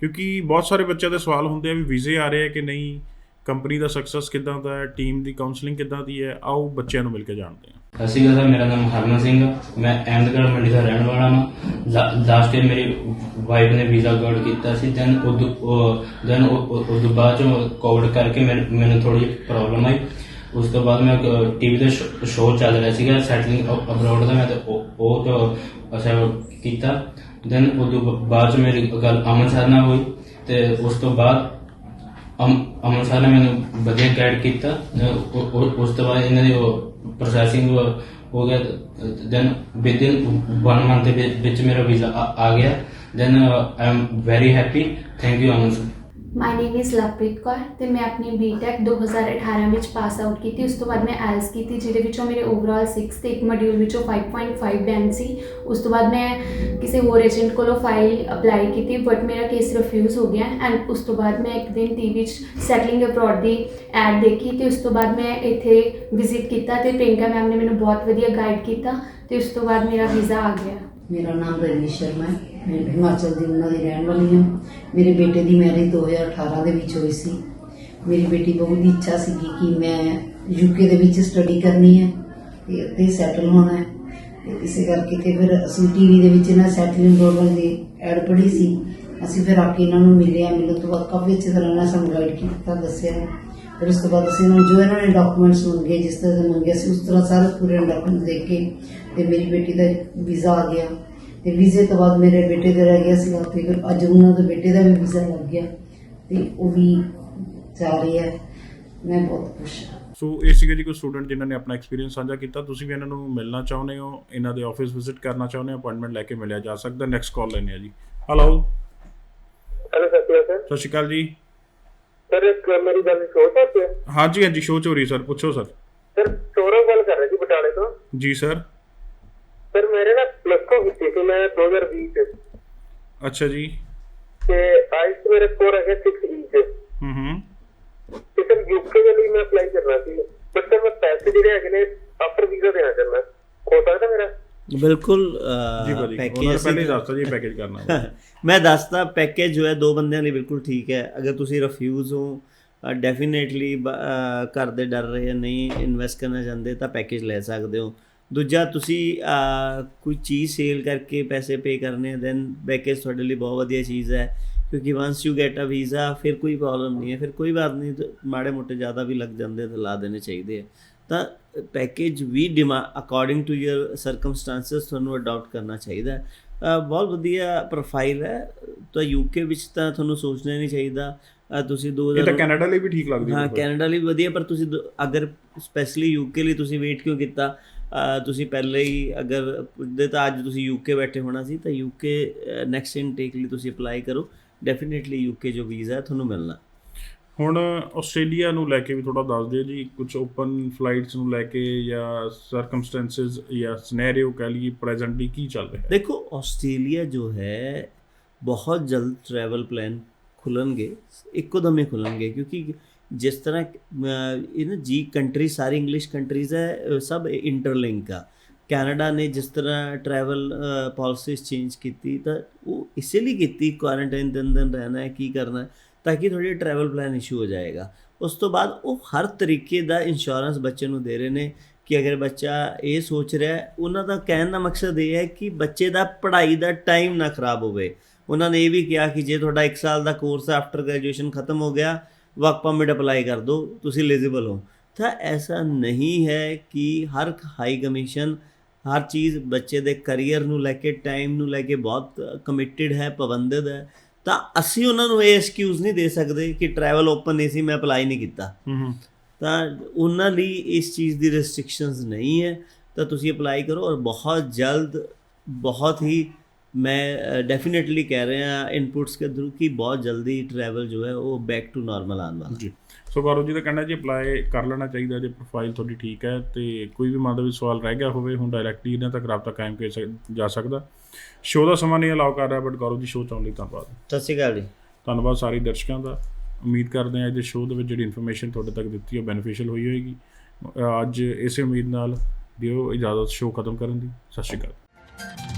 ਕਿਉਂਕਿ ਬਹੁਤ ਸਾਰੇ ਬੱਚਿਆਂ ਦੇ ਸਵਾਲ ਹੁੰਦੇ ਆ ਵੀ ਵੀਜ਼ੇ ਆ ਰਹੇ ਆ ਕਿ ਨਹੀਂ, ਕੰਪਨੀ ਦਾ ਸਕਸੈਸ ਕਿੱਦਾਂ ਦਾ ਹੈ, ਟੀਮ ਦੀ ਕਾਉਂਸਲਿੰਗ ਕਿੱਦਾਂ ਦੀ ਹੈ। ਆਓ ਬੱਚਿਆਂ ਨੂੰ ਮਿਲ ਕੇ ਜਾਣਦੇ ਹਾਂ। ਸਤਿ ਸ਼੍ਰੀ ਅਕਾਲ ਸਰ, ਮੇਰਾ ਨਾਮ ਹਰਮਨ ਸਿੰਘ ਆ, ਮੈਂ ਅਹਿਮਦਗੜ੍ਹ ਮੰਡੀ ਦਾ ਰਹਿਣ ਵਾਲਾ ਹਾਂ। ਲਾਸਟ ਈਅਰ ਮੇਰੀ ਵਾਈਫ ਨੇ ਵੀਜ਼ਾ ਗਾਰਡ ਕੀਤਾ ਸੀ, ਦੈਨ ਉਦੋਂ ਬਾਅਦ ਚੋਂ ਕੋਵਿਡ ਕਰਕੇ ਮੈਨੂੰ ਥੋੜ੍ਹੀ ਜਿਹੀ ਪ੍ਰੋਬਲਮ ਆਈ। ਉਸ ਤੋਂ ਬਾਅਦ ਮੈਂ ਟੀਵੀ ਤੇ ਸ਼ੋਅ ਚੱਲ ਰਿਹਾ ਸੀਗਾ ਸੈਟਲਿੰਗ ਅਬਰੋਡ ਦਾ, ਮੈਂ ਤਾਂ ਉਹ ਤੋਂ ਅਸਾ ਕੀਤਾ। ਦੈਨ ਉਦੋਂ ਬਾਅਦ 'ਚ ਮੇਰੀ ਗੱਲ ਅਮਨ ਸਰ ਨਾਲ ਹੋਈ, ਤੇ ਉਸ ਤੋਂ ਬਾਅਦ ਅਮਨ ਸਰ ਨੇ ਮੈਨੂੰ ਵਧੀਆ ਗਾਈਡ ਕੀਤਾ। ਉਸ ਤੋਂ ਬਾਅਦ ਇਹਨਾਂ ਦੀ ਪ੍ਰੋਸੈਸਿੰਗ ਹੋ ਗਿਆ, ਦੈਨ ਵਿਦਿਨ 1 ਮੰਥ ਦੇ ਵਿੱਚ ਮੇਰਾ ਵੀਜ਼ਾ ਆ ਗਿਆ। Then I am very happy, thank you Aman sir. My name is Lovepreet Kaur ਤੇ ਮੈਂ ਆਪਣੀ ਬੀਟੈਕ 2018 ਵਿੱਚ ਪਾਸ ਆਊਟ ਕੀਤੀ। ਉਸ ਤੋਂ ਬਾਅਦ ਮੈਂ ਆਇਲਸ ਕੀਤੀ, ਜਿਹਦੇ ਵਿੱਚੋਂ ਮੇਰੇ ਓਵਰਆਲ 6 ਤੇ ਇੱਕ ਮੋਡਿਊਲ ਵਿੱਚੋਂ 5.5 ਬੈਂਡ ਸੀ। ਉਸ ਤੋਂ ਬਾਅਦ ਮੈਂ ਕਿਸੇ ਹੋਰ ਏਜੰਟ ਕੋਲੋਂ ਫਾਈਲ ਅਪਲਾਈ ਕੀਤੀ, ਬਟ ਮੇਰਾ ਕੇਸ ਰਿਫਿਊਜ਼ ਹੋ ਗਿਆ। ਐਂਡ ਉਸ ਤੋਂ ਬਾਅਦ ਮੈਂ ਇੱਕ ਦਿਨ ਟੀਵੀ 'ਚ ਸੈਟਲਿੰਗ ਅਬਰੋਡ ਦੀ ਐਡ ਦੇਖੀ, ਤੇ ਉਸ ਤੋਂ ਬਾਅਦ ਮੈਂ ਇੱਥੇ ਵਿਜ਼ਿਟ ਕੀਤਾ ਤੇ ਪ੍ਰਿੰਕਾ ਮੈਮ ਨੇ ਮੈਨੂੰ ਬਹੁਤ ਵਧੀਆ ਗਾਈਡ ਕੀਤਾ, ਤੇ ਉਸ ਤੋਂ ਬਾਅਦ ਮੇਰਾ ਵੀਜ਼ਾ ਆ ਗਿਆ। ਮੇਰਾ ਨਾਮ ਰਜਨੀਸ਼ ਸ਼ਰਮਾ ਹੈ, ਮੈਂ ਹਿਮਾਚਲ ਦੀ ਉਹਨਾਂ ਦੀ ਰਹਿਣ ਵਾਲੀ ਹਾਂ। ਮੇਰੇ ਬੇਟੇ ਦੀ ਮੈਰਿਜ 2018 ਦੇ ਵਿੱਚ ਹੋਈ ਸੀ। ਮੇਰੀ ਬੇਟੀ ਬਹੁਤ ਦੀ ਇੱਛਾ ਸੀਗੀ ਕਿ ਮੈਂ ਯੂਕੇ ਦੇ ਵਿੱਚ ਸਟੱਡੀ ਕਰਨੀ ਹੈ ਤੇ ਉੱਥੇ ਸੈਟਲ ਹੋਣਾ ਹੈ, ਤੇ ਇਸੇ ਕਰਕੇ ਤੇ ਫਿਰ ਅਸੀਂ ਟੀਵੀ ਦੇ ਵਿੱਚ ਨਾ ਸੈਟਲਿੰਗ ਪ੍ਰੋਗਰਾਮ ਦੀ ਐਡ ਪੜ੍ਹੀ ਸੀ। ਅਸੀਂ ਫਿਰ ਆ ਕੇ ਇਹਨਾਂ ਨੂੰ ਮਿਲਣ ਤੋਂ ਬਾਅਦ ਕਾਫੀ ਅੱਛੀ ਤਰ੍ਹਾਂ ਨਾਲ ਸਾਨੂੰ ਗਾਈਡ ਕੀਤਾ, ਦੱਸਿਆ। ਫਿਰ ਉਸ ਤੋਂ ਬਾਅਦ ਅਸੀਂ ਇਹਨਾਂ ਨੂੰ ਜੋ ਇਹਨਾਂ ਨੇ ਡਾਕੂਮੈਂਟਸ ਮੰਗੇ, ਜਿਸ ਤਰ੍ਹਾਂ ਦੇ ਮੰਗੇ ਸੀ ਉਸ ਤਰ੍ਹਾਂ ਸਾਰੇ ਪੂਰੇ ਡਾਕੂਮੈਂਟ ਦੇ ਕੇ ਤੇ ਮੇਰੀ ਬੇਟੀ ਦਾ ਵੀਜ਼ਾ ਆ ਗਿਆ। ਤੇ ਵੀਜ਼ੇ ਤੋਂ ਬਾਅਦ ਮੇਰੇ ਬੇਟੇ ਦਾ ਰਹਿ ਗਿਆ ਸੀਗਾ, ਤੇ ਫਿਰ ਅੱਜ ਉਹਨਾਂ ਦੇ ਬੇਟੇ ਦਾ ਵੀ ਵੀਜ਼ਾ ਲੱਗ ਗਿਆ ਤੇ ਉਹ ਵੀ ਜਾ ਰਹੀ ਹੈ। ਮੈਂ ਬਹੁਤ ਖੁਸ਼ ਹਾਂ। ਸੋ ਇਹ ਸੀਗੇ ਜੀ ਕੋਈ ਸਟੂਡੈਂਟ ਜਿਨ੍ਹਾਂ ਨੇ ਆਪਣਾ ਐਕਸਪੀਰੀਅੰਸ ਸਾਂਝਾ ਕੀਤਾ। ਤੁਸੀਂ ਵੀ ਇਹਨਾਂ ਨੂੰ ਮਿਲਣਾ ਚਾਹੁੰਦੇ ਹੋ, ਇਹਨਾਂ ਦੇ ਆਫਿਸ ਵਿਜ਼ਿਟ ਕਰਨਾ ਚਾਹੁੰਦੇ ਹੋ, ਅਪਾਇੰਟਮੈਂਟ ਲੈ ਕੇ ਮਿਲਿਆ ਜਾ ਸਕਦਾ। ਨੈਕਸਟ ਕਾਲ ਲੈਣੇ ਆ ਜੀ। Hello sir. ਸਤਿ ਸ਼੍ਰੀ ਅਕਾਲ ਜੀ ਸਰ, ਇੱਕ ਮੇਰੀ ਗੱਲ ਸ਼ੋਅ ਸਕਦੇ ਹੋ? ਹਾਂਜੀ ਹਾਂਜੀ, ਸ਼ੋਅ 'ਚ ਹੋ ਰਹੀ ਸਰ, ਪੁੱਛੋ ਸਰ। ਸਰ ਸੌਰਵ ਗੱਲ ਕਰ ਰਿਹਾ ਜੀ ਬਟਾਲੇ ਤੋਂ। ਜੀ ਸਰ। ਸਰ ਮੇਰੇ ਨਾ +2 ਕੀਤੀ ਸੀ ਮੈਂ 2020 ਚ। ਅੱਛਾ ਜੀ। ਤੇ ਆਈਸ ਮੇਰੇ ਸਕੋਰ ਹੈਗੇ 6 ਇੰਚ। ਤੇ ਸਰ ਯੂਕੇ ਦੇ ਲਈ ਮੈਂ ਅਪਲਾਈ ਕਰਨਾ ਸੀ, ਬਟ ਸਰ ਮੈਂ ਪੈਸੇ ਜਿਹੜੇ ਹੈਗੇ ਨੇ ਆਫਟਰ ਵੀਜ਼ਾ ਦੇਣਾ ਚਾਹੁੰਦਾ, ਹੋ ਸਕਦਾ ਮੇਰਾ? ਬਿਲਕੁਲ। ਜੀ ਭਾਜੀ, ਉਹਨਾਂ ਪਹਿਲੇ ਹੀ ਦੱਸਤਾ ਜੀ ਪੈਕੇਜ ਕਰਨਾ। ਮੈਂ ਦੱਸਦਾ ਪੈਕੇਜ ਜੋ ਹੈ 2 ਬੰਦਿਆਂ ਲਈ ਬਿਲਕੁਲ ਠੀਕ ਹੈ। ਅਗਰ ਤੁਸੀਂ ਰਿਫਿਊਜ਼ ਹੋ, ਡੈਫੀਨੇਟਲੀ ਘਰ ਦੇ ਡਰ ਰਹੇ ਨਹੀਂ ਇਨਵੈਸਟ ਕਰਨਾ ਚਾਹੁੰਦੇ, ਤਾਂ ਪੈਕੇਜ ਲੈ ਸਕਦੇ ਹੋ। ਦੂਜਾ, ਤੁਸੀਂ ਕੋਈ ਚੀਜ਼ ਸੇਲ ਕਰਕੇ ਪੈਸੇ ਪੇ ਕਰਨੇ, ਦੈਨ ਪੈਕੇਜ ਤੁਹਾਡੇ ਲਈ ਬਹੁਤ ਵਧੀਆ ਚੀਜ਼ ਹੈ, ਕਿਉਂਕਿ once you get a visa ਫਿਰ ਕੋਈ ਪ੍ਰੋਬਲਮ ਨਹੀਂ ਹੈ। ਫਿਰ ਕੋਈ ਬਾਤ ਨਹੀਂ, ਮਾੜੇ ਮੋਟੇ ਜ਼ਿਆਦਾ ਵੀ ਲੱਗ ਜਾਂਦੇ ਤਾਂ ਲਾ ਦੇਣੇ ਚਾਹੀਦੇ ਆ। ਤਾਂ ਪੈਕੇਜ ਵੀ ਅਕੋਰਡਿੰਗ ਟੂ ਯਰ ਸਰਕਮਸਟੈਂਸਸ ਤੁਹਾਨੂੰ ਅਡਾਪਟ ਕਰਨਾ ਚਾਹੀਦਾ। ਬਹੁਤ ਵਧੀਆ ਪ੍ਰੋਫਾਈਲ ਹੈ, ਤਾਂ ਯੂਕੇ ਵਿੱਚ ਤਾਂ ਤੁਹਾਨੂੰ ਸੋਚਣਾ ਨਹੀਂ ਚਾਹੀਦਾ। ਤੁਸੀਂ 2000 ਇਹ ਤਾਂ ਕੈਨੇਡਾ ਲਈ ਵੀ ਠੀਕ ਲੱਗਦੀ ਹੈ। ਹਾਂ, ਕੈਨੇਡਾ ਲਈ ਵਧੀਆ, ਪਰ ਤੁਸੀਂ ਅਗਰ ਸਪੈਸ਼ਲੀ ਯੂਕੇ ਲਈ ਤੁਸੀਂ ਵੇਟ ਕਿਉਂ ਕੀਤਾ? ਤੁਸੀਂ ਪਹਿਲੇ ਹੀ ਅਗਰ ਪੁੱਛਦੇ ਤਾਂ ਅੱਜ ਤੁਸੀਂ ਯੂਕੇ ਬੈਠੇ ਹੋਣਾ ਸੀ। ਤਾਂ ਯੂਕੇ ਨੈਕਸਟ ਇਨਟੇਕ ਲਈ ਤੁਸੀਂ ਅਪਲਾਈ ਕਰੋ, ਡੈਫੀਨੇਟਲੀ ਯੂਕੇ ਜੋ ਵੀਜ਼ਾ ਹੈ ਤੁਹਾਨੂੰ ਮਿਲਣਾ। ਹੁਣ ਆਸਟ੍ਰੇਲੀਆ ਨੂੰ ਲੈ ਕੇ ਵੀ ਥੋੜਾ ਦੱਸ ਦਿਓ ਜੀ, ਕੁਝ ਓਪਨ ਫਲਾਈਟਸ ਨੂੰ ਲੈ ਕੇ ਜਾਂ ਸਰਕਮਸਟੈਂਸਸ ਜਾਂ ਸਿਨੈਰੀਓ ਕਹਿ ਲਈਏ ਪ੍ਰੈਜ਼ੈਂਟਲੀ ਕੀ ਚੱਲ ਰਿਹਾ ਹੈ। ਦੇਖੋ, ਆਸਟ੍ਰੇਲੀਆ ਜੋ ਹੈ ਬਹੁਤ ਜਲਦ ਟਰੈਵਲ ਪਲਾਨ ਖੁੱਲਣਗੇ, ਇੱਕੋ ਦਮ ਹੀ ਖੁੱਲਣਗੇ, ਕਿਉਂਕਿ ਜਿਸ ਤਰ੍ਹਾਂ ਇਹ ਨਾ ਜੀ ਕੰਟਰੀ ਸਾਰੀ ਇੰਗਲਿਸ਼ ਕੰਟਰੀਜ਼ ਹੈ, ਸਭ ਇੰਟਰਲਿੰਕ ਆ। ਕੈਨੇਡਾ ਨੇ ਜਿਸ ਤਰ੍ਹਾਂ ਟਰੈਵਲ ਪਾਲਿਸੀਜ਼ ਚੇਂਜ ਕੀਤੀ, ਤਾਂ ਉਹ ਇਸੇ ਲਈ ਕੀਤੀ, ਕੁਆਰੰਟਾਈਨ 3 ਦਿਨ ਰਹਿਣਾ ਹੈ, ਕੀ ਕਰਨਾ, ਤਾਂ ਕਿ ਤੁਹਾਡੀ ਟਰੈਵਲ ਪਲਾਨ ਇਸ਼ੂ ਹੋ ਜਾਏਗਾ। ਉਸ ਤੋਂ ਬਾਅਦ ਉਹ ਹਰ ਤਰੀਕੇ ਦਾ ਇੰਸ਼ੋਰੈਂਸ ਬੱਚੇ ਨੂੰ ਦੇ ਰਹੇ ਨੇ ਕਿ ਅਗਰ ਬੱਚਾ ਇਹ ਸੋਚ ਰਿਹਾ, ਉਹਨਾਂ ਦਾ ਕਹਿਣ ਦਾ ਮਕਸਦ ਇਹ ਹੈ ਕਿ ਬੱਚੇ ਦਾ ਪੜ੍ਹਾਈ ਦਾ ਟਾਈਮ ਨਾ ਖਰਾਬ ਹੋਵੇ। ਉਹਨਾਂ ਨੇ ਇਹ ਵੀ ਕਿਹਾ ਕਿ ਜੇ ਤੁਹਾਡਾ 1 ਸਾਲ ਦਾ ਕੋਰਸ ਆਫਟਰ ਗ੍ਰੈਜੂਏਸ਼ਨ ਖਤਮ ਹੋ ਗਿਆ, ਵਰਕ ਪਰਮਿਟ ਅਪਲਾਈ ਕਰ ਦਿਓ, ਤੁਸੀਂ ਐਲੀਜੀਬਲ ਹੋ। ਤਾਂ ਐਸਾ ਨਹੀਂ ਹੈ ਕਿ ਹਰ ਹਾਈ ਕਮਿਸ਼ਨ ਹਰ ਚੀਜ਼ ਬੱਚੇ ਦੇ ਕਰੀਅਰ ਨੂੰ ਲੈ ਕੇ ਟਾਈਮ ਨੂੰ ਲੈ ਕੇ ਬਹੁਤ ਕਮਿਟਡ ਹੈ, ਪਾਬੰਦਿਤ ਹੈ। ਤਾਂ ਅਸੀਂ ਉਹਨਾਂ ਨੂੰ ਇਹ ਐਕਸਕਿਊਜ਼ ਨਹੀਂ ਦੇ ਸਕਦੇ ਕਿ ਟਰੈਵਲ ਓਪਨ ਨਹੀਂ ਸੀ, ਮੈਂ ਅਪਲਾਈ ਨਹੀਂ ਕੀਤਾ। ਤਾਂ ਉਹਨਾਂ ਲਈ ਇਸ ਚੀਜ਼ ਦੀ ਰੈਸਟ੍ਰਿਕਸ਼ਨਸ ਨਹੀਂ ਹੈ। ਤਾਂ ਤੁਸੀਂ ਅਪਲਾਈ ਕਰੋ ਔਰ ਬਹੁਤ ਜਲਦ, ਬਹੁਤ ਹੀ मैं डेफिनेटली कह रहे हैं इनपुट्स के थ्रू कि बहुत जल्दी ट्रैवल जो है वो बैक टू नॉर्मल आने वाला जी। सो गौरव जी का कहना जी अप्लाई कर लेना चाहिए जे प्रोफाइल थोड़ी ठीक है तो कोई भी मन का सवाल रह गया होवे हुण डायरैक्टली इन्हां तक राबता कायम किया जा सकदा। शो का समा नहीं अलाउ कर रहा बट गौरव जी शो चाहने लई धन्नवाद। सत श्री अकाल जी। धन्नवाद सारे दर्शकों का। उम्मीद करते हैं अज दे शो दे विच जिहड़ी इन्फॉर्मेशन तुहाडे तक दित्ती है बेनीफिशियल हुई होएगी। अज इस उम्मीद नाल दिओ इजाजत शो खत्म करन दी। सत श्री अकाल।